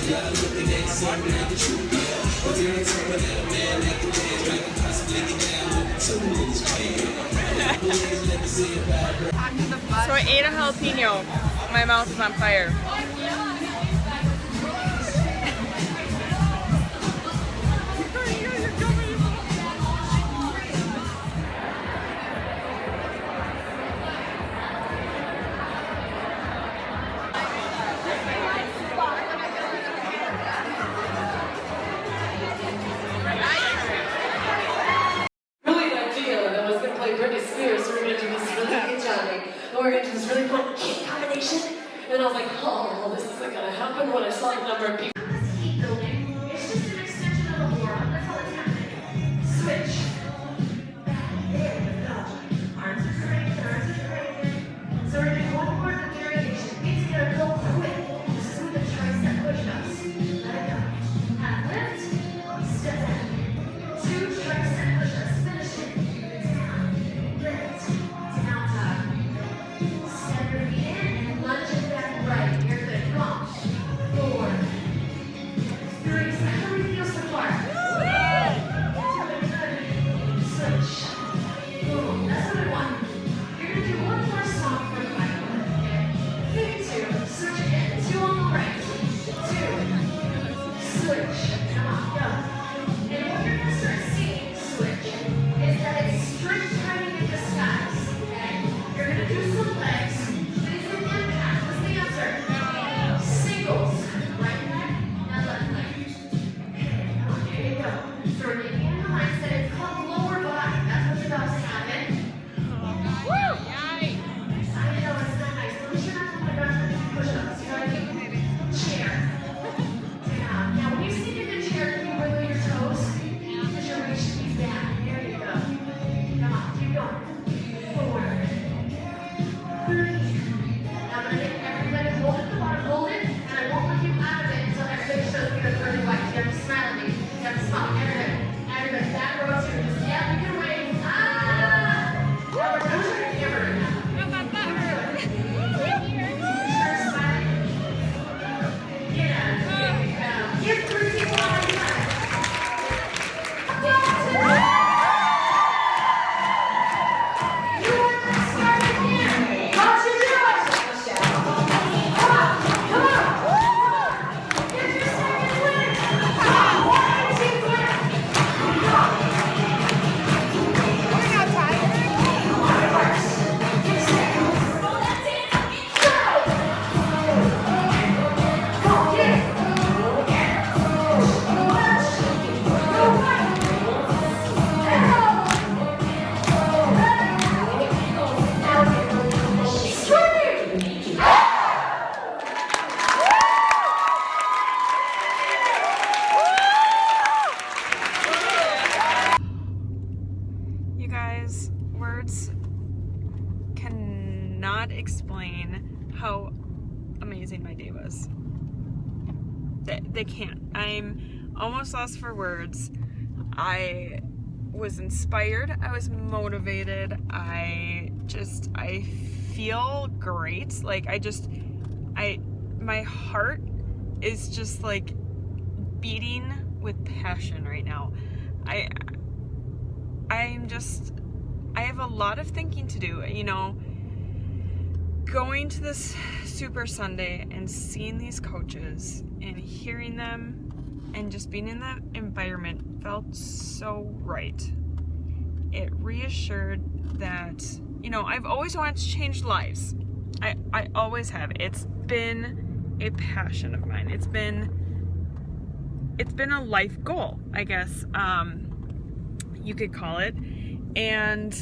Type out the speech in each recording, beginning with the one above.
So I ate a jalapeno. My mouth is on fire. We're going to do this really fun kick combination. And I was like, oh, this isn't going to happen when I saw the number of people. Let's keep building. It's just an extension of the warm-up. That's all that's happening. Switch. There we go. Arms are straight, arms are straight. So we're going to do one more variation. It's going to go quick. This is with the tricep push-ups. Let it go. Half lift. Step back. 2 tricep push-ups. Finish it. Down. Lift. Down, top. Step your feet in and lunge it back right. You're good. Come on. 4, 3. How do you feel so far? Switch. Boom. That's what I want. You're going to do one more song for the final one. Okay? 2. Switch again. 2 on the right. 2. Switch. Come on. Go. And what you're going to start seeing, switch, is that it's strength training in disguise. Okay? You're going to do some legs. Is it impact? What's the answer? Singles. Right leg, now left leg. Okay, come on, there you go. So we're getting in the mindset. It's called lower body. That's what's about to happen. Woo! I know it's not nice. At least you're not going to do push-ups. You know what I mean? Chair. Down. Now, when you sit in the chair, can you wiggle your toes? Because you're reaching these back. There you go. Come on, keep going. 4, 3. Now I'm going to get everybody hold it at the bottom, hold it, and I won't let you out of it until everybody shows me your pearly white. You have to smile at me. You have to smile. Everybody. Back row too. Just, yeah, you can wave. Now we're going to the camera right now. How about that? Start smiling. Yeah. There you go. Give 3 people a high five. You guys, words cannot explain how amazing my day was. They can't. I'm almost lost for words. I was inspired. I was motivated. I feel great. Like my heart is just like beating with passion right now. I have a lot of thinking to do, you know. Going to this Super Sunday and seeing these coaches and hearing them and just being in that environment felt so right. It reassured that, you know, I've always wanted to change lives. I always have. It's been a passion of mine. It's been a life goal, I guess, you could call it. And,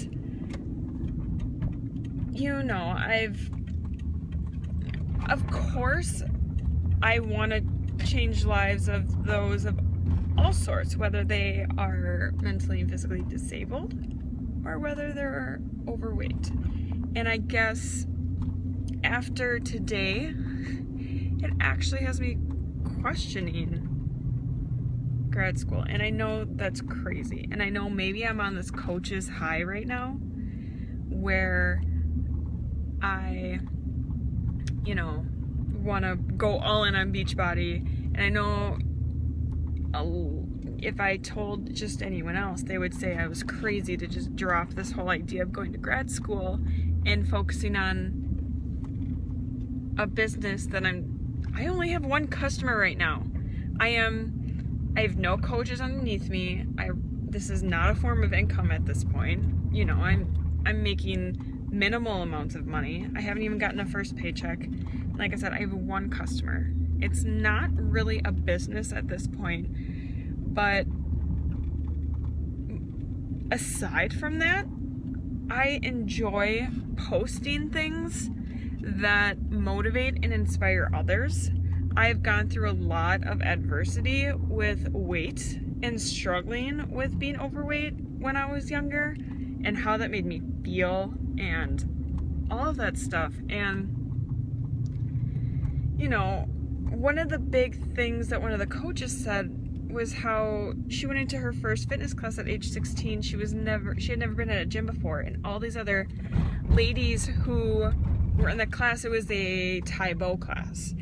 you know, of course, I want to change lives of those of all sorts, whether they are mentally and physically disabled or whether they're overweight. And I guess after today, it actually has me questioning grad school. And I know that's crazy. And I know maybe I'm on this coach's high right now where I, you know, want to go all in on Beachbody And I know if I told just anyone else, they would say I was crazy to just drop this whole idea of going to grad school and focusing on a business that I only have one customer right now. I have no coaches underneath me. This is not a form of income at this point. You know, I'm making minimal amounts of money. I haven't even gotten a first paycheck. Like I said, I have one customer. It's not really a business at this point. But aside from that, I enjoy posting things that motivate and inspire others. I've gone through a lot of adversity with weight and struggling with being overweight when I was younger and how that made me feel and all of that stuff. And, you know, one of the big things that one of the coaches said was how she went into her first fitness class at age 16. She had never been at a gym before, and all these other ladies who were in the class, it was a Thai bow class,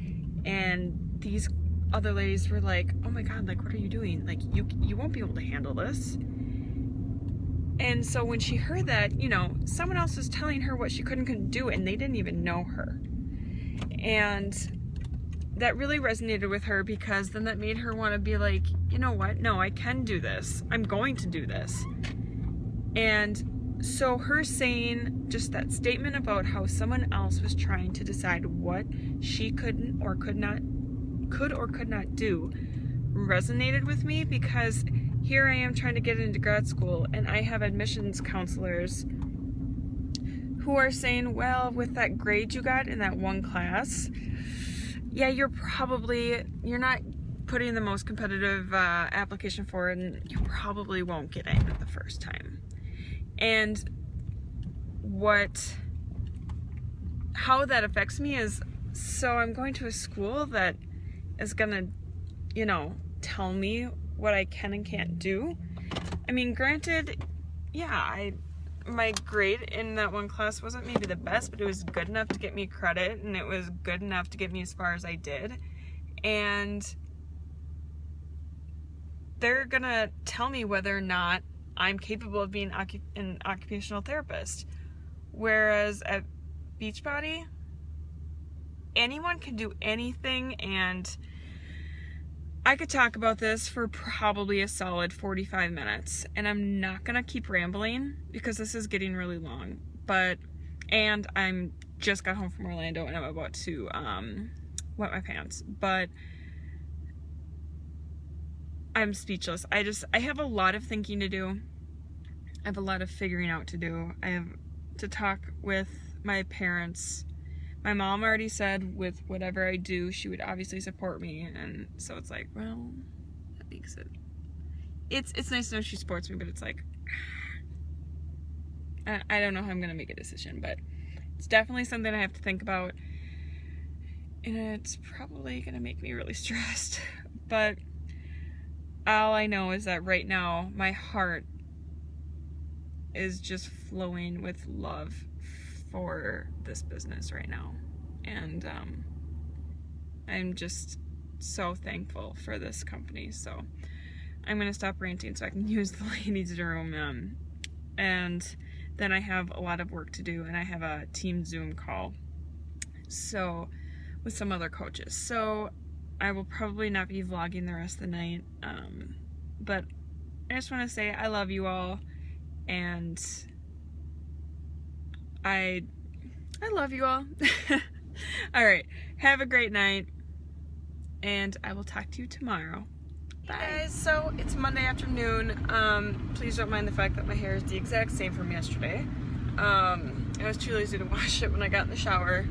and these other ladies were like, oh my god, like, what are you doing? Like, you won't be able to handle this. And so when she heard that, you know, someone else was telling her what she couldn't do, and they didn't even know her. And that really resonated with her, because then that made her want to be like, you know what? No, I can do this. I'm going to do this. And so her saying just that statement about how someone else was trying to decide what she could or could not do resonated with me, because here I am trying to get into grad school, and I have admissions counselors who are saying, well, with that grade you got in that one class, yeah, you're not putting the most competitive application for it, and you probably won't get in the first time. And how that affects me is, so I'm going to a school that is gonna, you know, tell me what I can and can't do. I mean, granted, yeah, my grade in that one class wasn't maybe the best, but it was good enough to get me credit, and it was good enough to get me as far as I did. And they're gonna tell me whether or not I'm capable of being an occupational therapist. Whereas at Beachbody, anyone can do anything, and I could talk about this for probably a solid 45 minutes, and I'm not gonna keep rambling because this is getting really long. And I'm just got home from Orlando, and I'm about to wet my pants, but I'm speechless. I have a lot of thinking to do. I have a lot of figuring out to do. I have to talk with my parents. My mom already said with whatever I do, she would obviously support me, and so it's like, well, that makes it. It's nice to know she supports me, but it's like, I don't know how I'm gonna make a decision, but it's definitely something I have to think about, and it's probably gonna make me really stressed. But all I know is that right now my heart is just flowing with love for this business right now, and I'm just so thankful for this company. So I'm gonna stop ranting so I can use the ladies' room, and then I have a lot of work to do, and I have a team Zoom call so with some other coaches, so I will probably not be vlogging the rest of the night, but I just want to say I love you all, and I love you all. Alright, have a great night, and I will talk to you tomorrow. Bye. Hey guys, so it's Monday afternoon. Please don't mind the fact that my hair is the exact same from yesterday. I was too lazy to wash it when I got in the shower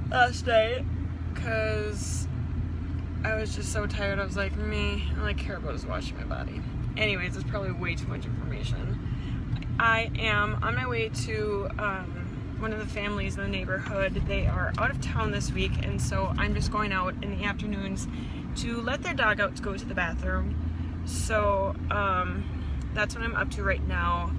last night, because I was just so tired. I was like, all I care about is washing my body. Anyways, it's probably way too much information. I am on my way to one of the families in the neighborhood. They are out of town this week, and so I'm just going out in the afternoons to let their dog out to go to the bathroom. So that's what I'm up to right now.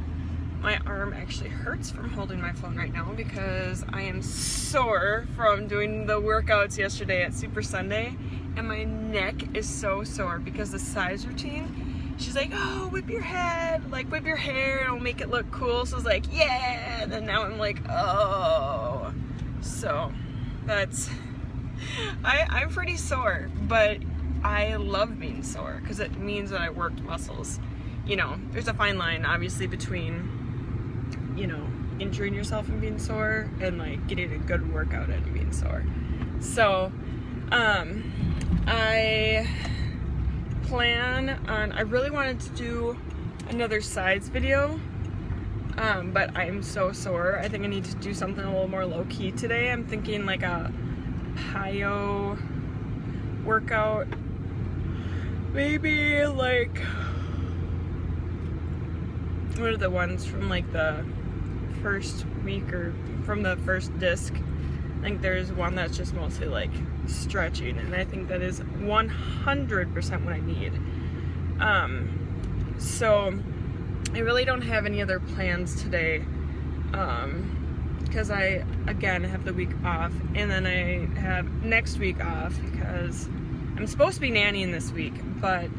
My arm actually hurts from holding my phone right now because I am sore from doing the workouts yesterday at Super Sunday, and my neck is so sore because the size routine, she's like, oh, whip your head, like whip your hair, it'll make it look cool. So I was like, yeah, and then now I'm like, oh. So that's, I'm pretty sore, but I love being sore because it means that I worked muscles. You know, there's a fine line obviously between, you know, injuring yourself and being sore and like getting a good workout in and being sore. So I plan on, I really wanted to do another sides video, but I'm so sore. I think I need to do something a little more low-key today. I'm thinking like a plyo workout, maybe like, what are the ones from like the first week or from the first disc? I think there's one that's just mostly like stretching, and I think that is 100% what I need. So I really don't have any other plans today, because I again have the week off, and then I have next week off because I'm supposed to be nannying this week, but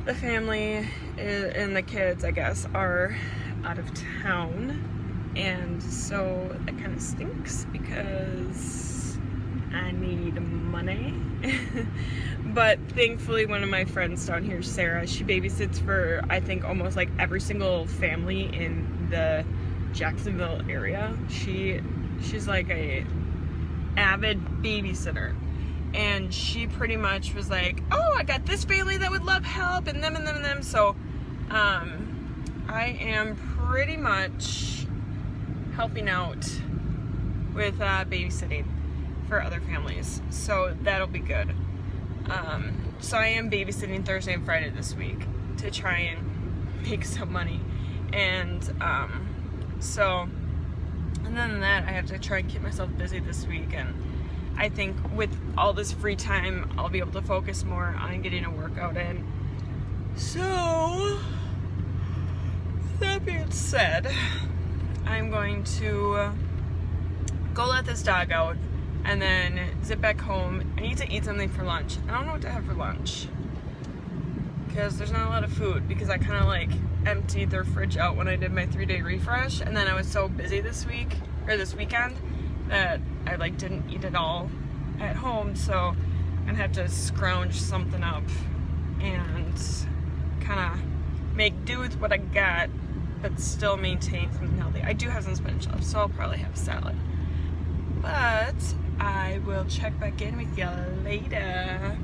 the family and the kids, I guess, are out of town, and so that kind of stinks because I need money. But thankfully one of my friends down here, Sarah, she babysits for I think almost like every single family in the Jacksonville area. She's like a avid babysitter. And she pretty much was like, oh, I got this family that would love help, and them and them and them. So I am pretty much helping out with babysitting for other families. So that'll be good. So I am babysitting Thursday and Friday this week to try and make some money. And so, and then that, I have to try and keep myself busy this week. And I think with all this free time, I'll be able to focus more on getting a workout in. So, that being said, I'm going to go let this dog out and then zip back home. I need to eat something for lunch. I don't know what to have for lunch because there's not a lot of food, because I kind of like emptied their fridge out when I did my 3-day refresh, and then I was so busy this week, or this weekend, that I like didn't eat it all at home. So I'm gonna have to scrounge something up and kind of make do with what I got, but still maintain something healthy. I do have some spinach left, so I'll probably have salad. But I will check back in with you later.